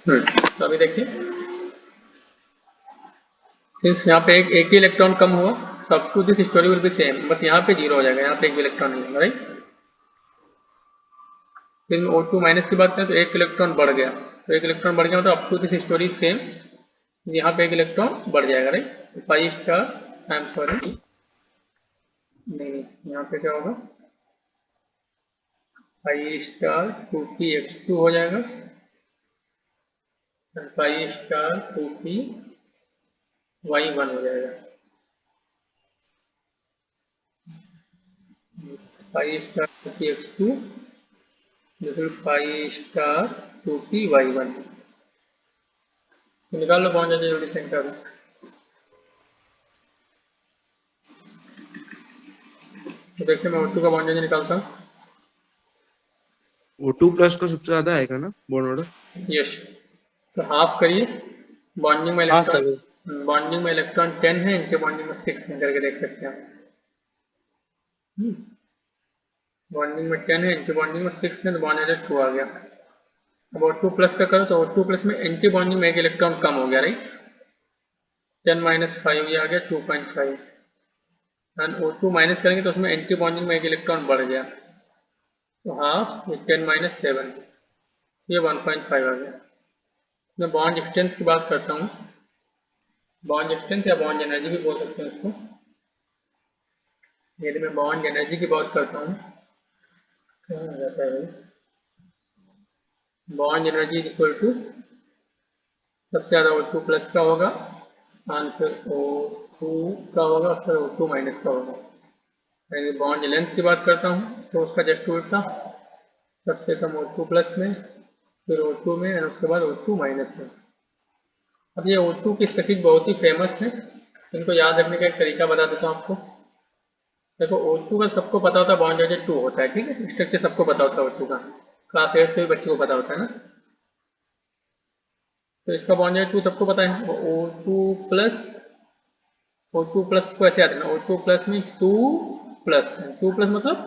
तो अभी देखिए, सिंस यहाँ पे एक ही इलेक्ट्रॉन कम हुआ, तो up to this story will be same, but यहाँ पे जीरो हो जाएगा, यहाँ पे एक भी इलेक्ट्रॉन नहीं होगा, राइट। फिर O2 माइनस की बात करें तो एक इलेक्ट्रॉन बढ़ गया, तो एक इलेक्ट्रॉन बढ़ गया मतलब up to this story same, यहाँ पे एक इलेक्ट्रॉन बढ़ जाएगा, right. 5 star, I am sorry, नहीं, यहाँ पे क्या होगा, 5 स्टार 2px2 हो जाएगा, 5 स्टार 2py1 हो जाएगा, 5 star 2px2, this is 5 star 2py1। तो निकाल लो बॉन्ड एनर्जी का भी। तो देखिए मैं O2 का बॉन्ड एनर्जी निकालता हूँ। O2 प्लस का सबसे ज्यादा आएगा ना बॉन्ड ऑर्डर? यस, तो हाफ करिए, बॉन्डिंग में हाँ इलेक्ट्रॉन, सर। बॉन्डिंग में इलेक्ट्रॉन 10 है, इनके बॉन्डिंग में 6 है, करके देख सकते हैं आप। बॉन्डिंग में 10 है, इनके बॉन्डिंग में 6 है, तो बॉन्ड एनर्जी 2 आ गया। अब O2 प्लस का करो तो O2 प्लस में एंटी बॉन्डिंग में एक इलेक्ट्रॉन कम हो गया, राइट। 10 माइनस 5 ये आ गया 2.5, एंड O2 माइनस करेंगे तो उसमें एंटी बॉन्डिंग में एक इलेक्ट्रॉन बढ़ गया, तो हाफ, 10 माइनस 7, ये 1.5 आ गया। मैं बॉन्ड स्ट्रेंथ की बात करता हूँ, बॉन्ड स्ट्रेंथ या बॉन्ड एनर्जी भी बोल सकते हैं उसको। यदि मैं बॉन्ड एनर्जी की बात करता हूँ, क्या हो जाता है, बॉन्ड एनर्जी इक्वल टू, सबसे ज़्यादा O2 प्लस का होगा, आंसर O2 का होगा, फिर O2 माइनस का होगा। यदि बॉन्ड लेंथ की बात करता हूँ तो उसका जस्ट उल्टा, सबसे कम O2 प्लस में, फिर O2 में, और उसके बाद O2 माइनस में। अब ये O2 की स्टैटिस्टिक्स बहुत ही फेमस है, इनको याद रखने का एक तरीका बता देता हूँ आपको। देखो O2 का सबको पता होता है बॉन्ड एनर्जी 2 होता है, ठीक है, स्ट्रक्चर सबको पता होता है O2 का, क्लास 8 से भी बच्चों को पता होता है ना। तो इसका बॉन्ड एनर्जी 2 सबको पता है, O2 प्लस को ऐसे याद रखना, O2 प्लस में 2 प्लस, 2 प्लस मतलब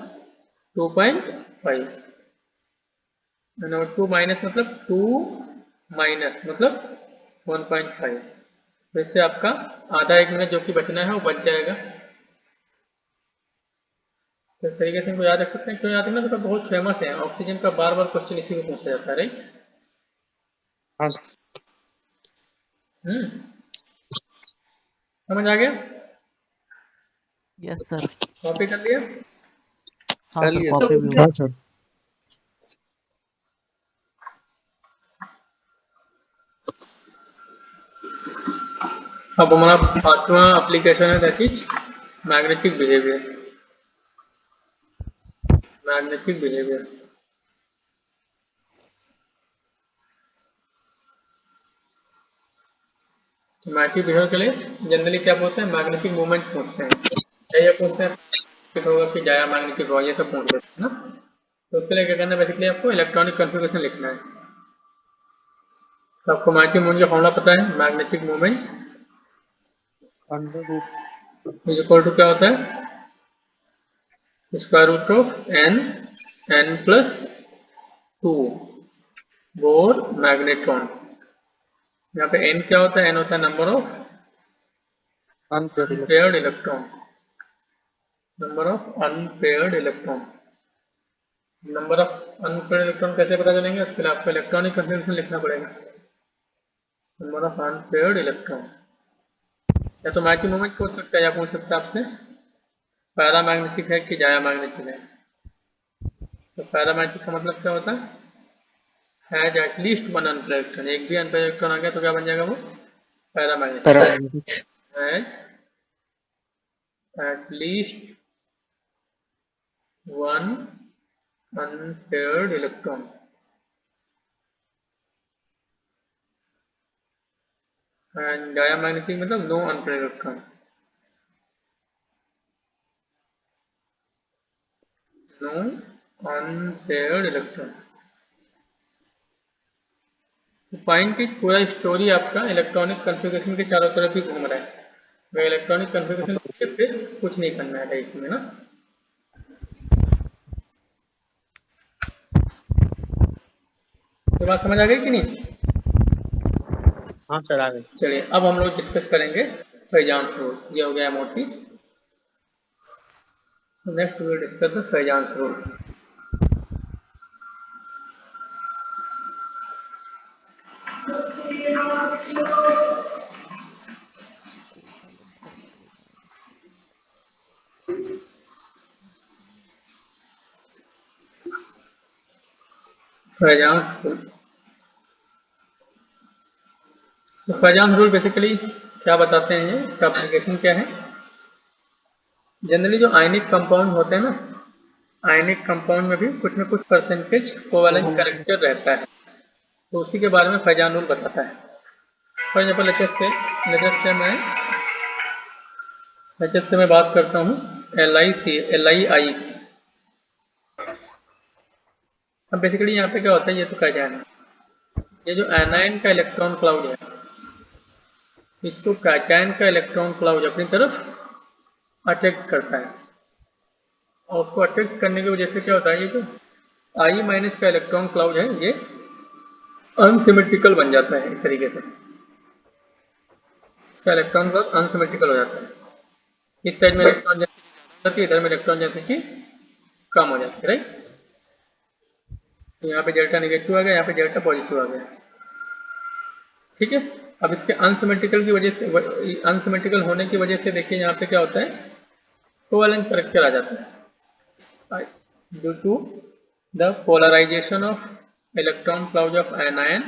2.5, O2 माइनस मतलब 2 माइनस मतलब 1.5। तो इससे आपका आधा 1 मिनट जो कि बचना है वो बच जाएगा। तो इस तरीके से इनको याद रख सकते हैं। क्यों याद रखना, तो बहुत फेमस है, ऑक्सीजन का बार बार क्वेश्चन इसी में पूछा जाता है, राइट। हाँ समझ आ गया, यस सर। कॉपी कर लिया। हाँ सर, चलिए कॉपी भी सर। हुआ। हाँ सर। अब हमारा 5वां एप्लीकेशन है, that is magnetic behaviour. Magnetic behaviour, magnetic behaviour के लिए जनरली क्या पूछते हैं, मैग्नेटिक मूवमेंट पूछते हैं, या ये पूछते हैं होगा कि जाया मैग्नेटिक होगा, ये सब पूछ लेते हैं ना। तो उसके लिए क्या करना है, बेसिकली आपको इलेक्ट्रॉनिक कन्फिग्रेशन लिखना है। तो आपको मैग्नेटिक मूवमेंट का फॉर्मूला पता है, magnetic movement under root is equal to क्या होता है, square root of n plus 2 Bohr magnetron. यहाँ पे n क्या होता है, n होता है number of unpaid unpaired electron, number of unpaired electron. Number of unpaired electron कैसे पता चलेंगे, उसके लिए आपको इलेक्ट्रॉनिक कन्फिग्रेशन लिखना पड़ेगा, नंबर ऑफ अनपेयर्ड इलेक्ट्रॉन। या तो मैग्नेटिक मूवमेंट पूछ सकता है, या पूछ सकता है आपसे पैरामैग्नेटिक है कि जाया मैग्नेटिक है। तो पैरामैग्नेटिक का मतलब क्या होता है, has at least one unpaired electron, एक भी अनपेयर्ड इलेक्ट्रॉन आ गया तो क्या बन जाएगा वो, paramagnetic. Paramagnetic. Has at least one unpaired electron. And diamagnetic मतलब no unpaired electron, no unpaired electron. Point की पूरा स्टोरी आपका इलेक्ट्रॉनिक कन्फिग्रेशन के चारों तरफ ही घूम रहा है। अगर इलेक्ट्रॉनिक कन्फिग्रेशन फिर कुछ नहीं करना है इसमें ना। तो बात समझ आ गई कि नहीं? हाँ सर आ गए। चलिए अब हम लोग डिस्कस करेंगे फ्रेजांस रूल। ये हो गया मोटी। Next we will discuss the Fajans rule. Fajans rule, तो फ्रेजांस रूल बेसिकली क्या बताते हैं, इसका एप्लीकेशन क्या है। जनरली जो आयनिक कंपाउंड होते हैं ना, आयनिक कंपाउंड में भी कुछ न कुछ परसेंटेज कोवेलेंट कैरेक्टर रहता है, तो उसी के बारे में फ्रेजांस रूल बताता है। फॉर एग्जाम्पल लेटेस्ट से मैं बात करता हूँ LI की। अब बेसिकली यहाँ पे क्या होता है, ये तो क्या जाना, ये जो एनायन का इलेक्ट्रॉन क्लाउड है, इसको कैटायन का इलेक्ट्रॉन क्लाउड अपनी तरफ अट्रैक्ट करता है, और उसको अट्रैक्ट करने की वजह से क्या होता है, ये जो I माइनस का इलेक्ट्रॉन क्लाउड है ये अनसिमेट्रिकल बन जाता है। इस तरीके से इसका इलेक्ट्रॉन क्लाउड अनसिमेट्रिकल हो जाता है। इस साइड में इलेक्ट्रॉन डेंसिटी ज़्यादा हो जाती है, इधर में इलेक्ट्रॉन डेंसिटी कम हो जाती है, राइट। तो यहाँ पे डेल्टा नेगेटिव आ गया, यहाँ पे डेल्टा पॉजिटिव आ गया, ठीक है। अब इसके अनसिमेट्रिकल की वजह से, अनसिमेट्रिकल होने की वजह से देखिए यहाँ पे क्या होता है, कोवेलेंट कैरेक्टर आ जाता है due to the polarisation of electron cloud of anion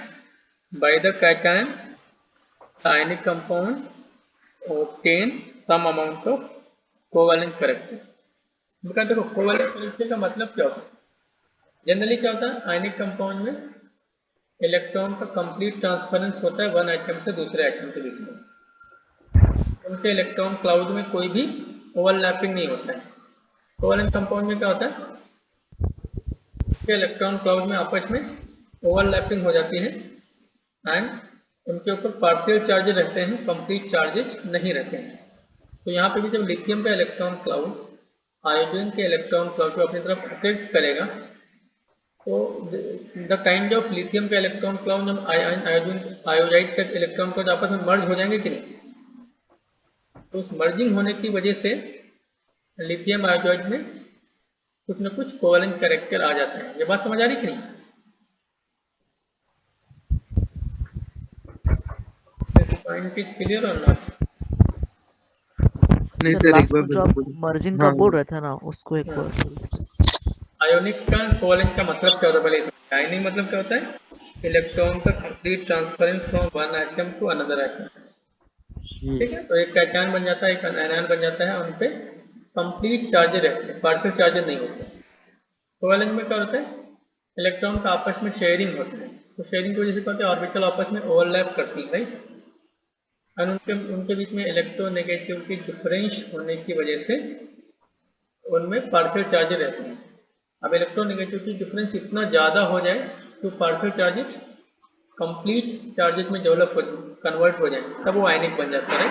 by the cation. The ionic compound obtain some amount of covalent character। देखो कोवेलेंट कैरेक्टर का मतलब क्या होता है, जनरली क्या होता है, आयनिक कंपाउंड में इलेक्ट्रॉन का कंप्लीट ट्रांसफरेंस होता है वन एटम से दूसरे एटम के बीच में। उनके इलेक्ट्रॉन क्लाउड में कोई भी ओवरलैपिंग नहीं होता है। कोवेलेंट कंपाउंड में क्या होता है, उनके इलेक्ट्रॉन क्लाउड में आपस में ओवरलैपिंग हो जाती है एंड उनके ऊपर पार्शियल चार्जेस रहते हैं, कंप्लीट चार्जेस नहीं रहते हैं। तो यहाँ पे भी जब लिथियम का इलेक्ट्रॉन क्लाउड आयोडीन के इलेक्ट्रॉन क्लाउड को अपनी तरफ अट्रैक्ट करेगा, तो द काइंड ऑफ लिथियम का इलेक्ट्रॉन क्लाउड जब आयोडाइड का इलेक्ट्रॉन क्लाउड आपस में मर्ज हो जाएंगे कि नहीं, तो उस मर्जिंग होने की वजह से लिथियम आयोडाइड में कुछ न कुछ कोवेलेंट कैरेक्टर आ जाता है। ये बात समझ आ रही कि नहीं? पॉइंट इज क्लियर और नॉट? नहीं सर सर, एक लास्ट बार में जो आप बोलिए। मर्जिंग हाँ का बोल रहे थे ना, उसको एक बार आयोनिक का कोवेलेंट का मतलब क्या होता है, पहले आयनिक मतलब क्या होता है, इलेक्ट्रॉन का complete transference from one atom to another atom, ठीक है। तो एक कैटायन बन जाता है, एक एनायन बन जाता है, उन पे कंप्लीट चार्जेस रहते हैं, पार्शियल चार्जेस नहीं होते। कोवेलेंट में क्या होता है, इलेक्ट्रॉन का आपस में शेयरिंग होती है, तो शेयरिंग की वजह से क्या होता है, ऑर्बिटल आपस में ओवरलैप करती है, राइट। और उनके बीच में इलेक्ट्रोनेगेटिविटी डिफरेंस होने की वजह से उनमें पार्शियल चार्जेस रहते हैं। अब इलेक्ट्रोनेगेटिविटी डिफरेंस इतना ज़्यादा हो जाए तो पार्शियल चार्जेस कंप्लीट चार्जेस में डेवलप हो कन्वर्ट हो जाए, तब वो आयनिक बन जाता है।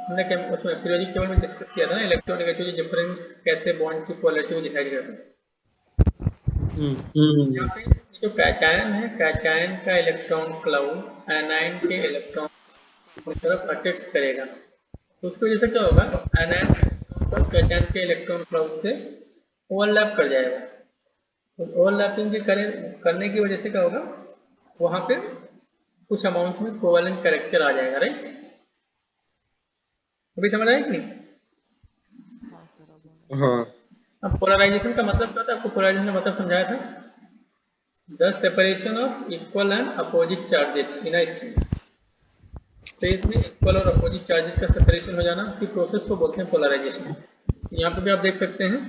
हमने उसमें पीरियोडिक टेबल में डिस्कस किया था ना, इलेक्ट्रोनेगेटिविटी डिफरेंस कैसे बॉन्ड की पोलैरिटी को डिसाइड करता है। यहाँ पे जो कैटायन है, कैटायन का इलेक्ट्रॉन क्लाउड एनायन के इलेक्ट्रॉन की तरफ अट्रैक्ट करेगा, तो उसकी वजह से क्या होगा, एनायन का इलेक्ट्रॉन क्लाउड कैटायन के इलेक्ट्रॉन क्लाउड से ओवरलैप कर जाएगा। तो ओवरलैपिंग के करने की वजह से क्या होगा, वहां पे कुछ अमाउंट में कोवेलेंट कैरेक्टर आ जाएगा, राइट। अभी समझ आया कि नहीं? हाँ अब पोलराइजेशन का मतलब क्या था, आपको पोलराइजेशन का मतलब समझाया था, the separation of equal and opposite charges in a space में इक्वल और अपोजिट चार्जेस का सेपरेशन हो जाना, उसी प्रोसेस को बोलते हैं पोलराइजेशन। यहाँ पे भी आप देख सकते हैं,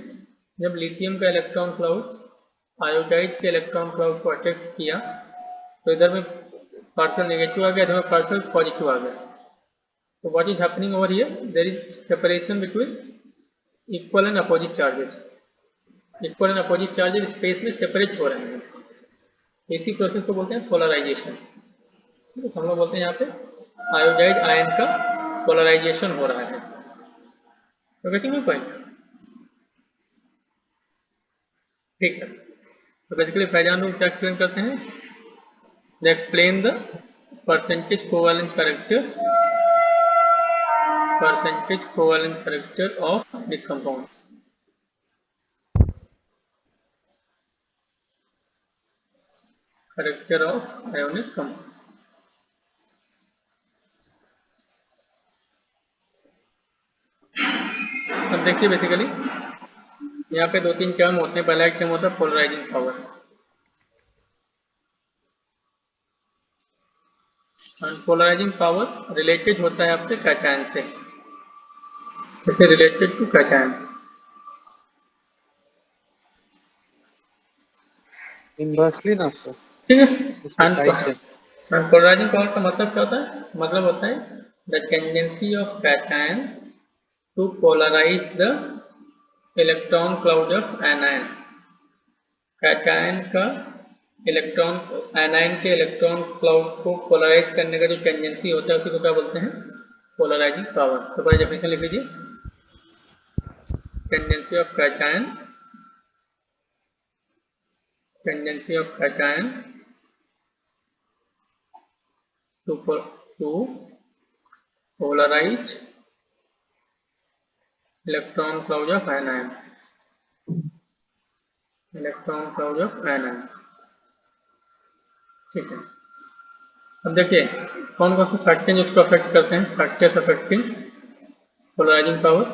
जब लिथियम का इलेक्ट्रॉन क्लाउड आयोडाइड के इलेक्ट्रॉन क्लाउड को अट्रैक्ट किया, तो इधर में पार्शियल नेगेटिव आ गया, इधर में पार्शियल पॉजिटिव आ गया। तो what is happening over here, there is separation between equal and opposite charges. Equal and opposite charges space में सेपरेट हो रहे हैं, इसी प्रोसेस को बोलते हैं पोलराइजेशन। तो हम लोग बोलते हैं यहाँ पे आयोडाइड आयन का पोलराइजेशन हो रहा है। तो गेटिंग माय पॉइंट? ठीक है। तो बेसिकली फ्रेजान रूल क्या एक्सप्लेन करते हैं, they explain the percentage covalent character of this compound. Character of ionic compound. अब देखिए बेसिकली यहाँ पे 2-3 टर्म होते हैं। पहला एक टर्म होता है पोलराइजिंग पावर, और पोलराइजिंग पावर रिलेटेड होता है आपसे कैटायन से, जैसे रिलेटेड टू कैटायन। इनवर्सली ना सर, ठीक है। उसके साइड से। पोलराइजिंग पावर का मतलब क्या होता है? मतलब होता है the tendency of cation to polarise the electron cloud of anion. Cation का इलेक्ट्रॉन एनायन के इलेक्ट्रॉन क्लाउड को पोलराइज करने का जो टेंडेंसी होता है उसी को क्या बोलते हैं? Polarising power. तो पहले डेफिनेशन लिख लीजिए। Tendency of cation to polarize electron cloud of anion. ठीक है। अब देखिए कौन कौन से फैक्टर इसको अफेक्ट करते हैं। Factors affecting polarising power,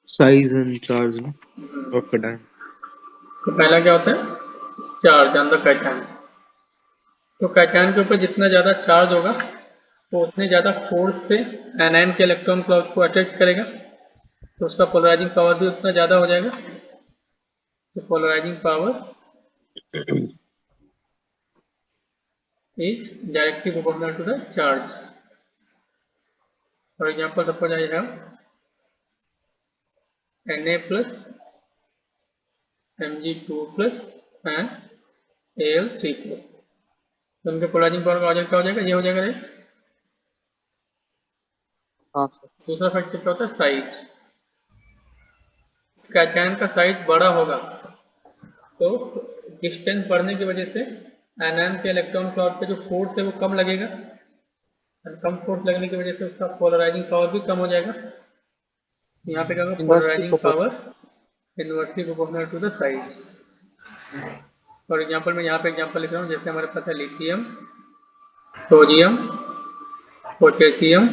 size and charge of cation. तो पहला क्या होता है? Charge on the cation. तो कैटायन के ऊपर जितना ज़्यादा चार्ज होगा वो उतने ज़्यादा फोर्स से एनायन के इलेक्ट्रॉन क्लाउड को अट्रैक्ट करेगा, तो उसका पोलराइजिंग पावर भी उतना ज़्यादा हो जाएगा। तो polarising power is directly proportional to the charge. For example, suppose I have Na plus Mg2 plus and Al3 plus. तो उनके पोलराइजिंग पावर का क्या हो जाएगा? ये हो जाएगा राइट। हाँ सर। दूसरा फैक्टर क्या होता है? साइज। कैटायन का साइज बड़ा होगा तो डिस्टेंस बढ़ने की वजह से एनायन के इलेक्ट्रॉन क्लाउड पे जो फोर्स है वो कम लगेगा, और कम फोर्स लगने की वजह से उसका पोलराइजिंग पावर भी कम हो जाएगा। यहाँ पे क्या होगा? Polarising power inversely proportional to the size. For example मैं यहाँ पे एग्जांपल लिख रहा हूँ। जैसे हमारे पास है lithium, sodium, potassium,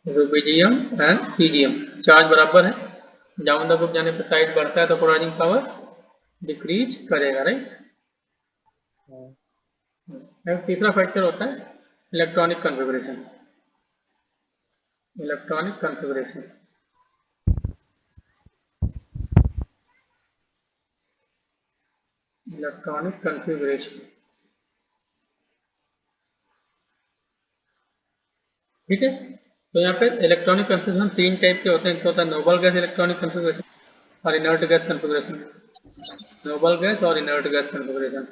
rubidium and सीडियम। चार्ज बराबर है, डाउन द ग्रुप जाने पर साइज बढ़ता है तो पोलराइजिंग पावर डिक्रीज करेगा राइट। तीसरा फैक्टर होता है इलेक्ट्रॉनिक कॉन्फ़िगरेशन। ठीक है। तो यहाँ पे इलेक्ट्रॉनिक कॉन्फ़िगरेशन 3 टाइप के होते हैं। एक होता है नोबल गैस इलेक्ट्रॉनिक कॉन्फ़िगरेशन और inert gas configuration. Noble gas और इनर्ट गैस कॉन्फ़िगरेशन,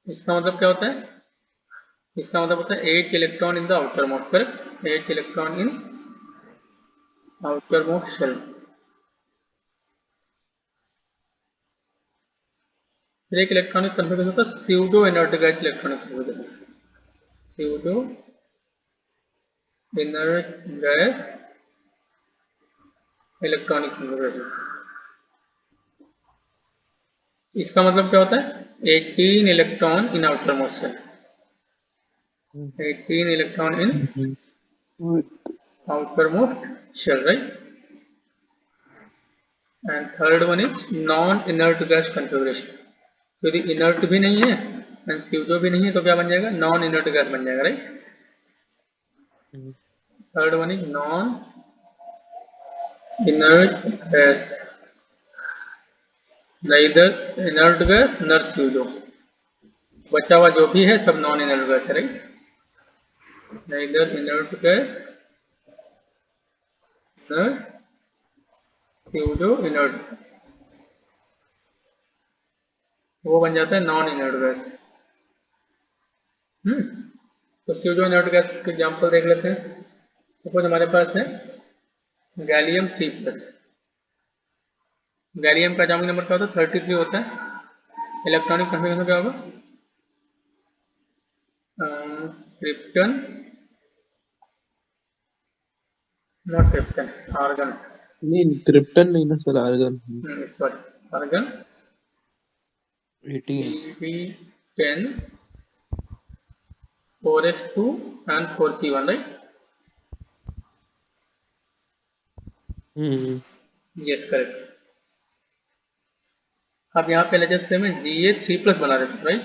इसका मतलब क्या होता है? इसका मतलब होता है 8 electron in the outer most, correct. 8 electron in outermost shell. फिर एक इलेक्ट्रॉनिक कॉन्फ़िगरेशन होता है pseudo inert gas electronic configuration. Pseudo inert gas electronic configuration. इसका मतलब क्या होता है? 18 electron in outermost shell. 18 electron in outermost shell, right? And third one is non-inert gas configuration. तो यदि inert भी नहीं है and pseudo भी नहीं है तो क्या बन जाएगा? non-inert gas बन जाएगा, right? Third one is non-inert gas, neither inert gas nor pseudo। बचा हुआ जो भी है सब non-inert gas है, right? Neither inert gas nor pseudo inert, वो बन जाता है नॉन इनर्ट गैस। तो स्यूडो इनर्ट गैस के एग्जांपल देख लेते हैं। सपोज हमारे पास है गैलियम 3+। गैलियम का एटॉमिक नंबर क्या होता है? 33 होता है। इलेक्ट्रॉनिक कॉन्फ़िगरेशन क्या होगा? क्रिप्टन, नॉट क्रिप्टन, आर्गन, नहीं क्रिप्टन नहीं ना sir, argon. Sorry, argon 18। PB10 4s2 and 4p1, right? Yes correct. अब यहाँ पे लेजर में GA3+ बना देते हैं, राइट?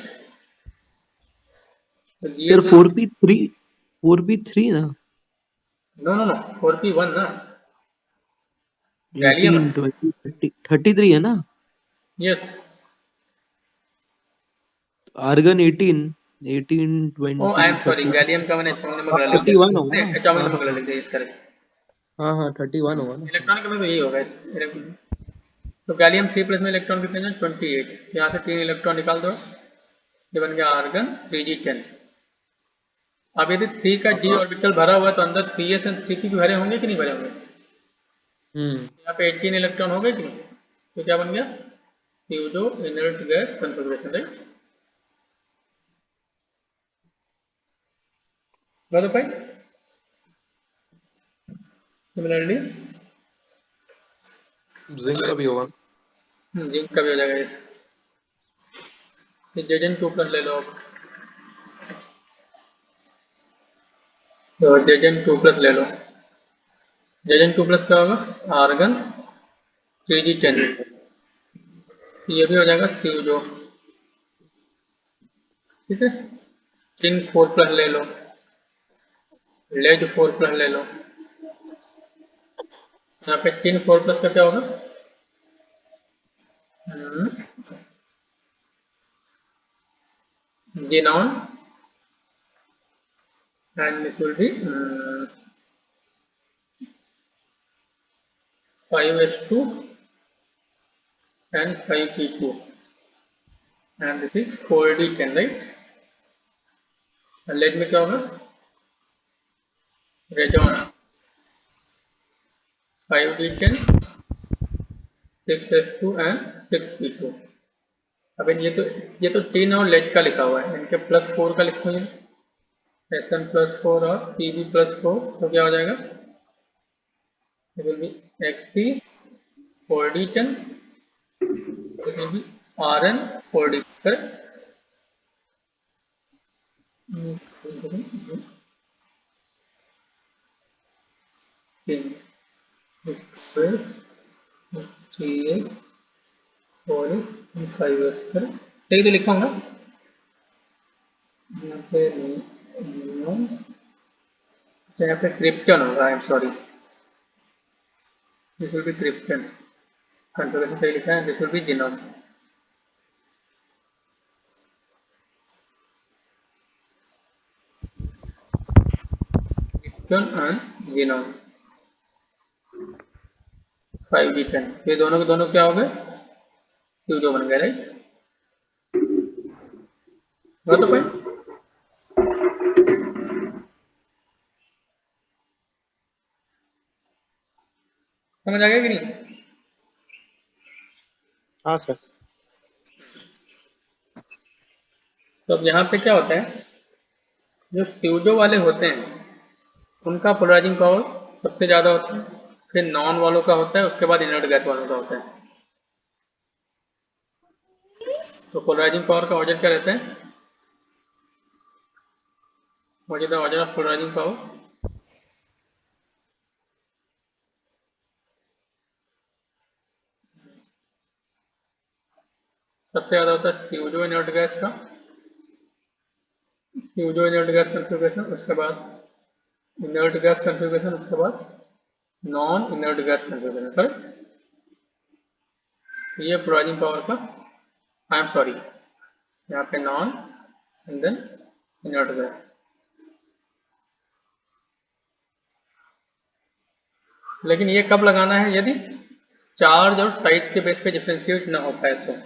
तो सर 4p3 ना, नो नो नो, 4p1 ना, गैलियम 18 20 30 33 है ना, yes. Argon 18 18 oh I 20 am sorry, 30 gallium का मैंने एटॉमिक नंबर गलत लिख 31 होगा दिया, ना। एटॉमिक हाँ नंबर गलत हाँ लिख दिया, यस करेक्ट। हाँ हाँ 31 होगा ना। इलेक्ट्रॉनिक में तो यही होगा। तो गैलियम 3+ में इलेक्ट्रॉन कितने हैं? 28। यहाँ से 3 इलेक्ट्रॉन निकाल दो, ये बन गया आर्गन 3G10। अब यदि 3 का G ऑर्बिटल भरा हुआ है तो अंदर 3s और 3p भी भरे होंगे कि नहीं भरे होंगे? यहाँ पे 18 इलेक्ट्रॉन हो गए कि नहीं? तो क्या बन गया? फ्यूजो इनर्ट गैस कॉन्फ़िगरेशन, राइट? बता पाए? सिमिलरली जिंक का भी होगा। जिंक का भी हो जाएगा ये। Zn2+ ले लो आप, तो Zn2+ ले लो। Zn2+ क्या होगा? आर्गन 3G10, ये भी हो जाएगा फ्यूजो, ठीक है। जिंक 4+ ले लो, लेड 4+ ले लो। यहाँ पे टिन 4+ का क्या होगा? Xenon, and this will be 5s2 and 5p2, and this is 4D10, right? And lead में क्या होगा? रेजोन 5D10, 6s2 and 6p2। अब ये तो टिन और लेड का लिखा हुआ है, इनके +4 का लिखोगे, Sn+4 और Pb+4, तो क्या हो जाएगा? It will be Xc 4D10, it will be Rn 4D, correct? Square 3s 4s 5s, correct? ठीक तो लिखा होगा यहाँ पे, यहाँ पे क्रिप्टन होगा, आई am sorry, this will be krypton, configuration सही लिखा है, this will be genome, krypton and genome 5D10, ये दोनों के दोनों क्या हो गए? फ्यूजो बन गए, राइट? तो भाई समझ आ गया कि नहीं? हाँ सर। तो अब यहाँ पे क्या होता है, जो फ्यूजो वाले होते हैं उनका पोलराइजिंग पावर सबसे ज़्यादा होता है, फिर नॉन वालों का होता है, उसके बाद इनर्ट गैस वालों का होता है। तो पोलराइजिंग पावर का ऑर्डर क्या रहता है? What is the order of polarising power? सबसे ज़्यादा होता है फ्यूजो इनर्ट गैस का, फ्यूजो इनर्ट गैस कॉन्फ़िगरेशन, उसके बाद इनर्ट गैस कॉन्फ़िगरेशन, उसके बाद non inert gas configuration, correct? ये पोलराइजिंग पावर का, आई एम सॉरी, यहाँ पे non and then inert gas. लेकिन ये कब लगाना है? यदि चार्ज और साइज के बेस पे डिफ्रेंशिएट ना हो पाए तो,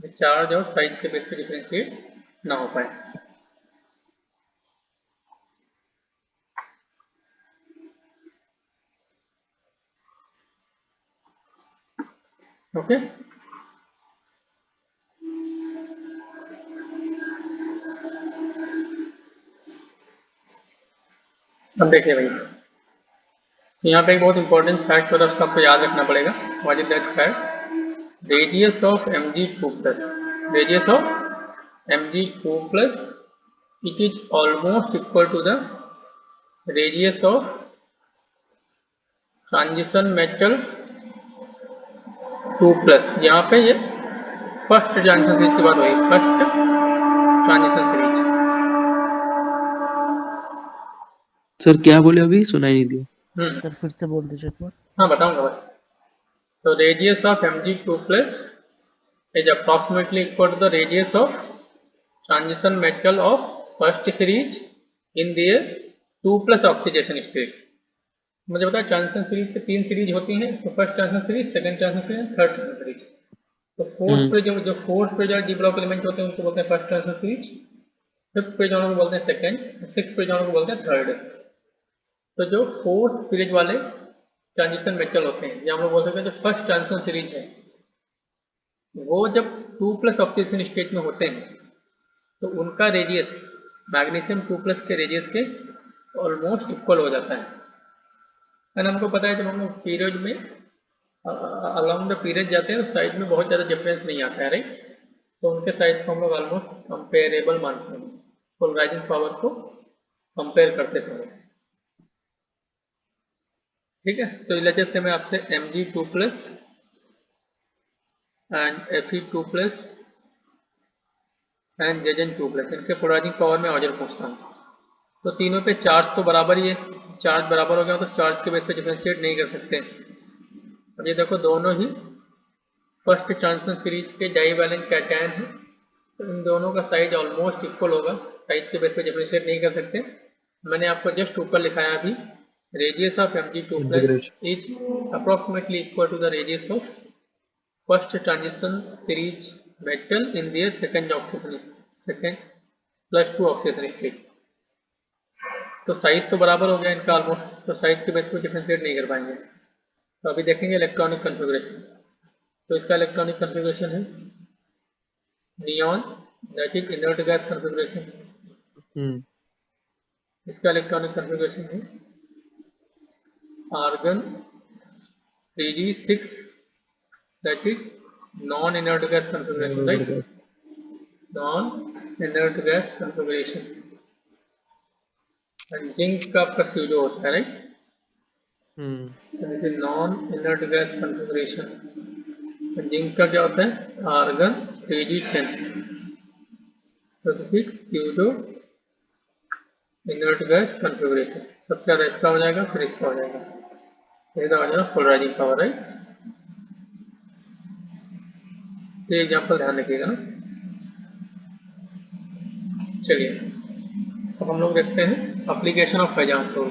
चार्ज और साइज के बेस पे डिफ्रेंशिएट ना हो पाए। ओके, अब देखिए भाई, यहाँ पे एक बहुत इंपॉर्टेंट फैक्ट होता है, उसको आपको याद रखना पड़ेगा। What is that fact? Radius of Mg2 plus, radius of Mg2 plus, it is almost equal to the radius of transition metal 2 plus. यहाँ पे ये फर्स्ट ट्रांजिशन सीरीज की बात हुई, फर्स्ट ट्रांजिशन सीरीज। सर क्या बोले अभी सुनाई नहीं दिया। सर फिर से बोल दीजिए एक बार। हाँ बताऊंगा बस। तो radius of Mg2 plus is approximately equal to the radius of transition metal of first series in their 2 plus oxidation state। मुझे पता है ट्रांजिशन सीरीज के 3 सीरीज होती हैं, तो first transition series, second transition series, third transition series. तो fourth पे जो फोर्थ पे जो डी ब्लॉक एलिमेंट होते हैं उनको बोलते हैं फर्स्ट ट्रांजिशन सीरीज, फिफ्थ पे जो को बोलते हैं सेकंड, सिक्स्थ पे जो को बोलते हैं थर्ड। तो जो फोर्थ सीरीज वाले ट्रांजिशन मेटल होते हैं, या हम लोग बोल सकते हैं जो फर्स्ट ट्रांजिशन सीरीज है, वो जब 2 प्लस ऑक्सीडेशन स्टेट में होते हैं तो उनका रेडियस मैग्नीशियम 2 प्लस के रेडियस के ऑलमोस्ट इक्वल हो जाता है। एंड हमको पता है जब हम लोग पीरियड में अलॉन्ग द पीरियड जाते हैं तो साइज में बहुत ज़्यादा डिफरेंस नहीं आता है, राइट। तो उनके साइज को हम लोग ऑलमोस्ट कंपेरेबल मानते हैं पोलराइजिंग पावर को कंपेयर करते समय, ठीक है। तो इस वजह से मैं आपसे Mg2 plus and Fe2 plus and Zn2 plus इनके पोलराइजिंग पावर में ऑर्डर पूछता हूँ। तो तीनों पे चार्ज तो बराबर ही है, चार्ज बराबर हो गया तो चार्ज के बेस पे डिफरेंशिएट नहीं कर सकते। अब ये देखो दोनों ही फर्स्ट ट्रांजिशन सीरीज के डाईवैलेंट कैटायन है, तो इन दोनों का साइज ऑलमोस्ट इक्वल होगा, साइज के बेस पे डिफरेंशिएट नहीं कर सकते। मैंने आपको जस्ट ऊपर लिखाया अभी, radius of Mg2 plus is approximately equal to the radius of first transition series metal in their second oxidation, second plus 2 oxidation state. तो साइज तो बराबर हो गया इनका ऑलमोस्ट, तो साइज के बेस पर डिफरेंशिएट नहीं कर पाएंगे। तो अभी देखेंगे इलेक्ट्रॉनिक कन्फिग्रेशन। तो इसका इलेक्ट्रॉनिक कन्फिग्रेशन है neon, that is inert gas configuration. इसका इलेक्ट्रॉनिक कन्फिग्रेशन है argon 3d6, that is non inert gas configuration, right, non inert gas configuration. Zinc का आपका फ्यूजो होता है, right. This is non inert gas configuration. Zinc का क्या होता है आर्गन 3d10, तो दिस इज फ्यूजो इनर्ट गैस कन्फिग्रेशन। सबसे ज़्यादा इसका हो जाएगा, फिर इसका हो जाएगा, इसका हो जाएगा पोलराइजिंग पावर, राइट। ये एग्जाम्पल ध्यान रखिएगा ना। चलिए अब हम लोग देखते हैं एप्लीकेशन ऑफ पैजाम टूल।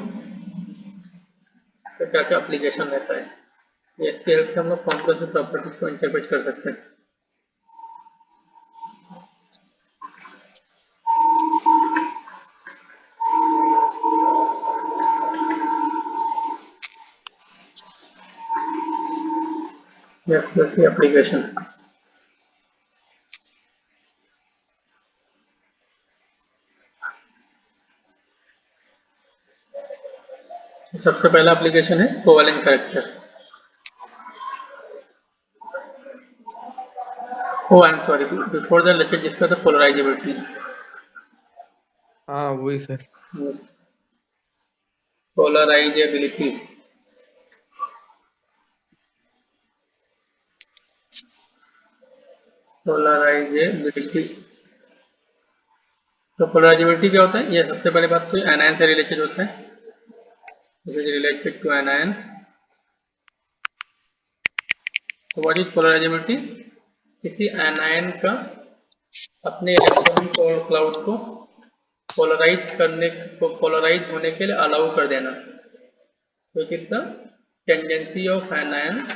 तो क्या क्या एप्लीकेशन रहता है, इसकी हेल्प से हम लोग कॉम्प्लेक्स प्रॉपर्टीज को इंटरप्रेट कर सकते हैं। एप्लीकेशन सबसे पहला एप्लीकेशन है covalent character. I am sorry, before the lecture जिसका था पोलराइजेबिलिटी। हाँ वही सर। Polarisability, polarisability. तो पोलराइजेबिलिटी क्या होता है, ये सबसे पहले बात तो एनायन से रिलेटेड होता है, रिलेटेड टू एनायन। तो व्हाट इज पोलराइजेबिलिटी, किसी एनायन का अपने इलेक्ट्रॉन और क्लाउड को पोलराइज करने को, पोलराइज होने के लिए अलाउ कर देना। तो it is the tendency of anion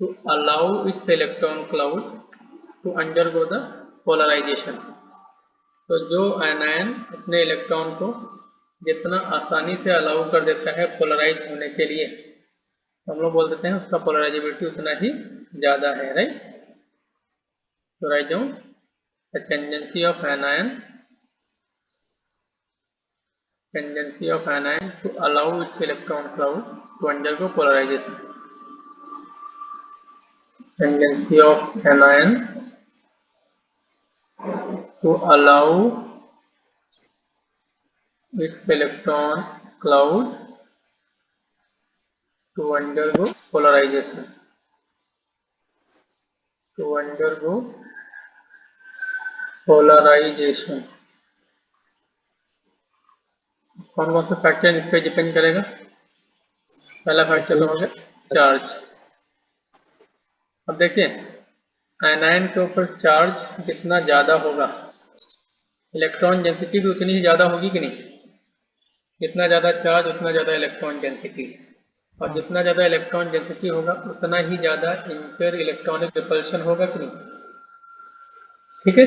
to allow its electron cloud to undergo the polarisation. तो जो एनायन अपने इलेक्ट्रॉन को जितना आसानी से अलाउ कर देता है पोलराइज होने के लिए, हम लोग बोल देते हैं उसका पोलराइजेबिलिटी उतना ही ज़्यादा है, राइट। तो write down the tendency of anion, tendency of anion to allow its electron cloud to undergo polarization. Tendency of anion to allow its electron cloud to undergo polarization. To undergo polarization. कौन कौन सा factor इस पे depend करेगा? पहला factor तो हो गया चार्ज। अब देखिए आयनाइन के ऊपर चार्ज जितना ज्यादा होगा इलेक्ट्रॉन डेंसिटी भी उतनी ही ज्यादा होगी कि नहीं? जितना ज्यादा चार्ज उतना ज्यादा इलेक्ट्रॉन डेंसिटी, और जितना ज्यादा इलेक्ट्रॉन डेंसिटी होगा उतना ही ज्यादा इंटर इलेक्ट्रॉनिक रिपल्शन होगा कि नहीं? ठीक है।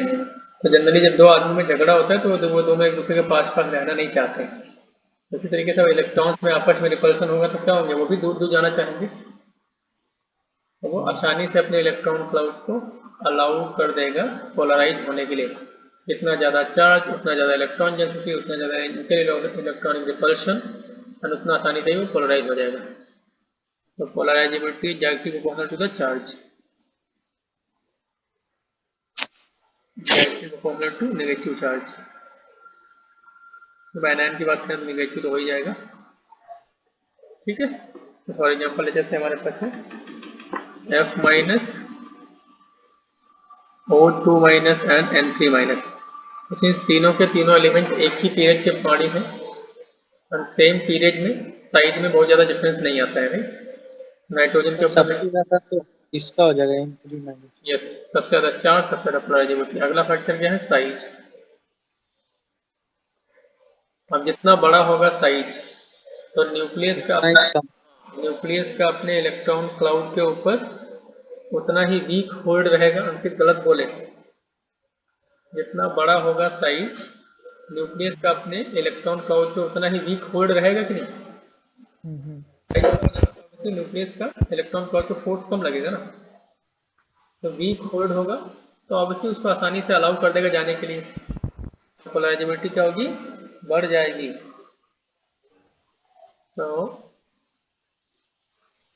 तो जनरली जब दो आदमी में झगड़ा होता है तो वो दोनों एक दूसरे के पास पास रहना नहीं चाहते हैं। इसी तरीके से इलेक्ट्रॉन्स में आपस में रिपल्सन होगा तो क्या होंगे? वो भी दूर दूर जाना चाहेंगे। तो वो आसानी से अपने इलेक्ट्रॉन क्लाउड को अलाउ कर देगा पोलराइज होने के लिए। जितना ज़्यादा चार्ज उतना ज़्यादा इलेक्ट्रॉन डेंसिटी उतना ज़्यादा इलेक्ट्रॉनिक रिपल्शन और उतना आसानी से वो पोलराइज हो जाएगा। तो polarisability directly proportional to the charge, directly proportional to negative charge. तो आयनाइन की बात करें तो नेगेटिव तो हो ही जाएगा। ठीक है। तो फॉर एग्जाम्पल जैसे हमारे पास है F minus O2 minus and N3 minus. इसमें तीनों के तीनों एलिमेंट एक ही पीरियड के पानी में और सेम पीरियड में साइज में बहुत ज़्यादा डिफरेंस नहीं आता है। नाइट्रोजन के ऊपर सबसे ज्यादा तो इसका हो जाएगा N3 माइनस। यस, सबसे ज़्यादा चार्ज सबसे ज़्यादा पोलराइजेबिलिटी। अगला फैक्टर क्या है? साइज। अब जितना बड़ा होगा साइज तो न्यूक्लियस का अपने इलेक्ट्रॉन क्लाउड के ऊपर उतना ही वीक होल्ड रहेगा। अंकित गलत बोले, जितना बड़ा होगा साइज न्यूक्लियस का अपने इलेक्ट्रॉन क्लाउड पे उतना ही वीक होल्ड रहेगा कि नहीं? न्यूक्लियस का इलेक्ट्रॉन क्लाउड पे फोर्स कम लगेगा ना, तो वीक होल्ड होगा तो ऑब्वियसली उसको आसानी से अलाउ कर देगा जाने के लिए। पोलराइजेबिलिटी क्या होगी? बढ़ जाएगी। तो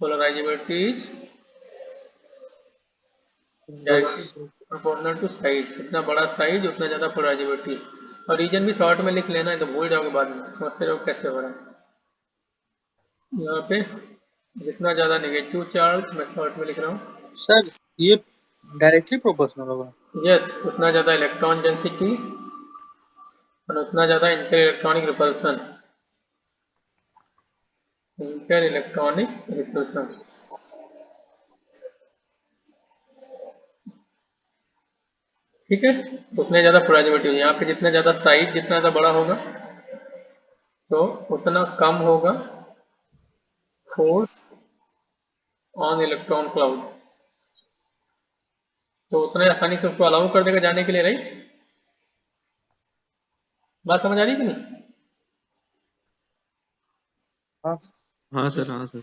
polarisability is proportional to size. जितना बड़ा साइज उतना ज्यादा पोलराइजेबिलिटी। और रीजन भी शॉर्ट में लिख लेना है तो भूल जाओगे बाद में, समझते रहो कैसे हो रहा है। यहाँ पे जितना ज्यादा नेगेटिव चार्ज मैं शॉर्ट में लिख रहा हूँ सर, ये डायरेक्टली प्रोपोर्शनल होगा। यस, उतना ज्यादा इलेक्ट्रॉन डेंसिटी और उतना ज्यादा inter electronic repulsion. Inter electronic repulsion. ठीक है। उतने ज्यादा पोलराइजेबिलिटी होगी। यहाँ पे जितना ज्यादा साइज जितना ज्यादा बड़ा होगा तो उतना कम होगा फोर्स ऑन इलेक्ट्रॉन क्लाउड, तो उतने आसानी से उसको अलाउ कर देगा जाने के लिए। राइट, बात समझ आ रही कि नहीं? हाँ हाँ सर, हाँ सर।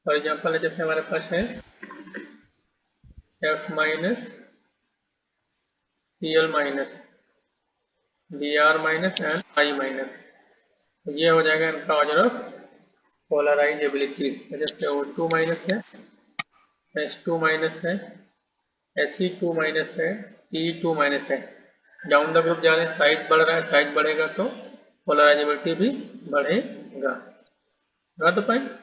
फॉर एग्जाम्पल जैसे हमारे पास है F minus Cl minus Br minus and I minus. ये हो जाएगा इनका ऑर्डर ऑफ पोलराइजेबिलिटी। जैसे O2 माइनस है, H2 माइनस है, He2 माइनस है, Te2 माइनस है। डाउन द ग्रुप जा रहे हैं, साइज बढ़ रहा है, साइज बढ़ेगा तो पोलराइजेबिलिटी भी बढ़ेगा। तो पॉइंट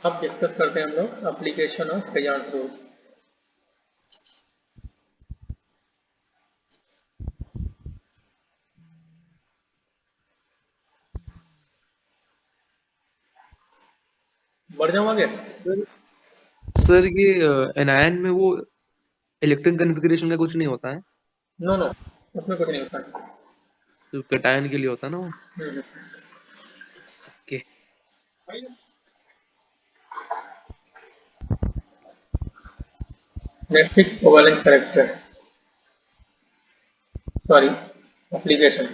अब डिस्कस करते हैं हम लोग एप्लीकेशन ऑफ पेजांट रूल। बढ़ जाऊँ आगे? सर ये एनायन में वो इलेक्ट्रॉन कन्फिग्रेशन का कुछ नहीं होता है? नो नो, उसमें कुछ नहीं होता है। तो कैटायन के लिए होता है ना वो? Hmm. Okay. Next is covalent character, sorry application.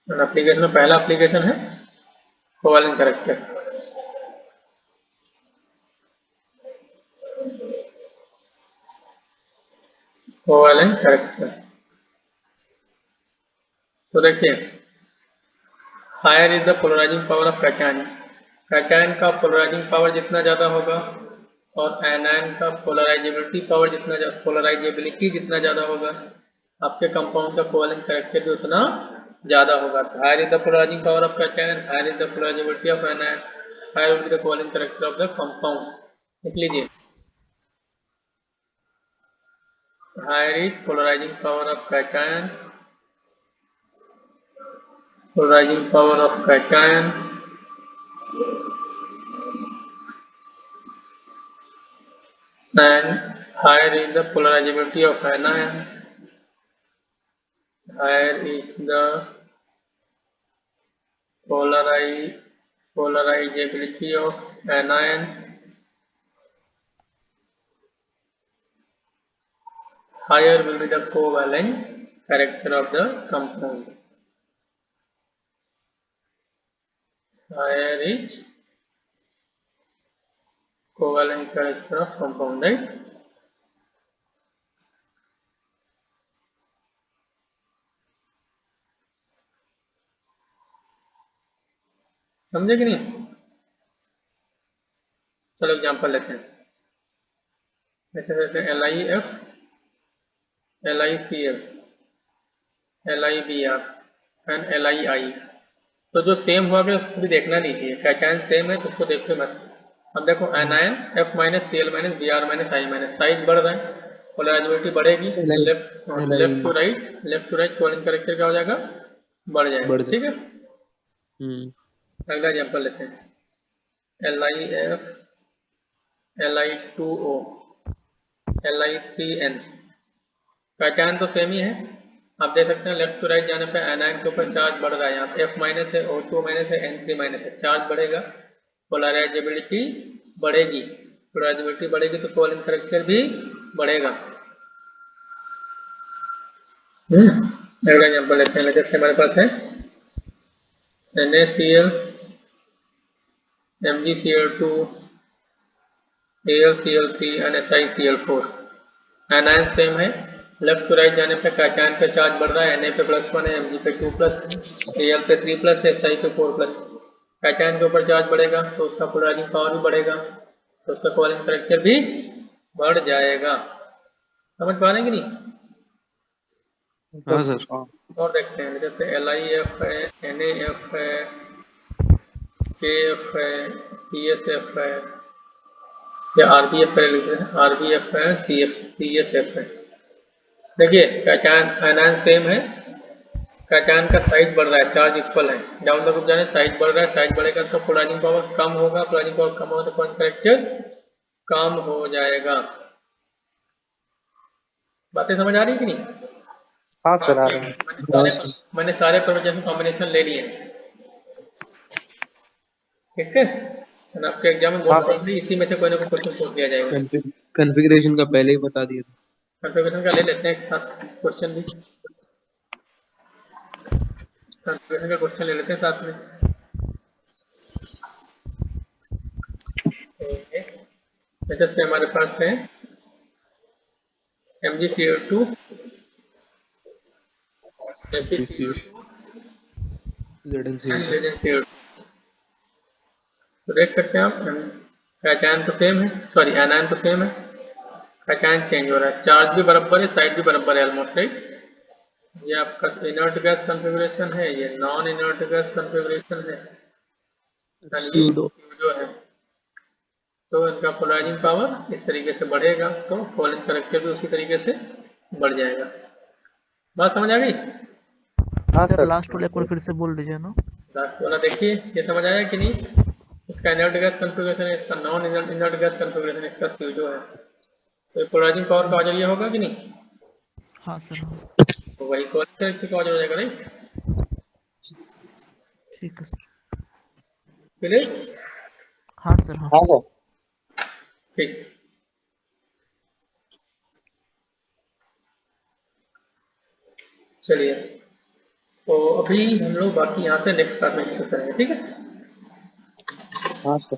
Application में पहला एप्लीकेशन है कोवेलेंट कैरेक्टर। Covalent character. तो देखिए, higher is the polarising power of cation. Cation का पोलराइजिंग पावर जितना ज्यादा होगा और एनायन का पोलराइजेबिलिटी पावर पोलराइजेबिलिटी जितना ज्यादा होगा, आपके कंपाउंड का कोवेलेंट कैरेक्टर भी उतना ज्यादा होगा। Higher is the polarising power of cation, higher is the polarisability of anion, higher will be the covalent character of the compound. लिख लीजिए, higher is polarising power of cation, polarising power of cation and higher is the polarizability of anion, higher is the polarizability of anion, higher will be the covalent character of the compound. Higher is covalent character of compound, right? समझे कि नहीं? चलो example लेते हैं। ऐसे लेते हैं LiF, LiCl, LiBr and LiI। तो जो सेम हुआ कि उसको भी देखना नहीं चाहिए। कैटायन सेम है तो उसको देखते मत। अब देखो anion F minus Cl minus Br minus I minus, size बढ़ रहा है, पोलराइजेबिलिटी बढ़ेगी, left to right covalent character क्या हो जाएगा? बढ़ जाएगा। ठीक है, अगला एग्जांपल लेते हैं। LiF, Li2O, Li3N। कैटायन तो सेम ही है। आप देख सकते हैं लेफ्ट टू राइट जाने पर एनायन के ऊपर चार्ज बढ़ रहा है। यहाँ F माइनस है, O2 माइनस है, N3 माइनस है, चार्ज बढ़ेगा, पोलराइजेबिलिटी बढ़ेगी। पोलराइजेबिलिटी बढ़ेगी तो कोवेलेंट कैरेक्टर भी बढ़ेगा। अगला एग्जांपल लेते हैं। जैसे हमारे पास है NaCl, MgCl2, AlCl3 and SiCl4। Anion same है, लेफ्ट टू राइट जाने पे कैटायन पे चार्ज बढ़ रहा है। Na पे +1 है, Mg पे 2 प्लस, Al पे 3 प्लस है, Si पे 4 प्लस। कैटायन के ऊपर चार्ज बढ़ेगा तो उसका पोलराइजिंग पावर भी बढ़ेगा, तो उसका कोवेलेंट कैरेक्टर भी बढ़ जाएगा। समझ पा रहे हैं कि नहीं? हाँ सर। और देखते हैं, जैसे LiF है, NaF है, KF है, CSF है, या RBF है, RBF है, CSF है। देखिए कैटायन एनायन सेम है, कैटायन का साइज बढ़ रहा है, चार्ज इक्वल है, डाउन द ग्रुप जाने साइज बढ़ रहा है, साइज बढ़ेगा तो पोलराइजिंग पावर कम होगा, पोलराइजिंग पावर कम होगा तो कोवेलेंट कैरेक्टर कम हो जाएगा। बातें समझ आ रही कि नहीं? हाँ सर आ रहे हैं। मैंने सारे परमुटेशन कॉम्बिनेशन ले लिए, ठीक है। और आपके एग्जाम में बहुत प्रॉब्लम इसी में से कोई ना कोई क्वेश्चन पूछ दिया जाएगा। कॉन्फ़िगरेशन का पहले ही बता दिया था। कॉन्फ़िगरेशन का ले लेते हैं एक साथ क्वेश्चन भी, कॉन्फ़िगरेशन का क्वेश्चन ले लेते हैं साथ में। जैसे हमारे पास है MgCl2, ZnCl2। तो देख सकते हैं आप, कैटायन तो सेम है, सॉरी एनायन तो सेम है, कैटायन चेंज हो रहा है, चार्ज भी बराबर है, साइज भी बराबर है ऑलमोस्ट, राइट। ये आपका इनर्ट गैस कॉन्फ़िगरेशन है, ये नॉन इनर्ट गैस कॉन्फ़िगरेशन है, स्यूडो है। तो इनका पोलराइजिंग पावर इस तरीके से बढ़ेगा तो कोवेलेंट कैरेक्टर भी उसी तरीके से बढ़ जाएगा। बात समझ आ गई? हाँ सर सर। लास्ट वाला एक बार फिर से बोल दीजिए ना। लास्ट वाला देखिए, ये समझ आया कि नहीं? इसका इनर्ट गैस कॉन्फ़िगरेशन है, इसका नॉन इनर्ट गैस कॉन्फ़िगरेशन, इसका स्यूडो है। तो पोलराइजिंग पावर का ऑर्डर ये होगा कि नहीं? हाँ सर हाँ। तो वही कोवेलेंट कैरेक्टर का ऑर्डर हो जाएगा, राइट। ठीक है सर। क्लियर? हाँ सर हाँ। हाँ सर। ठीक, चलिए। तो अभी हम लोग बाकी यहाँ से नेक्स्ट क्लास में डिस्कस करेंगे, ठीक है। हाँ सर।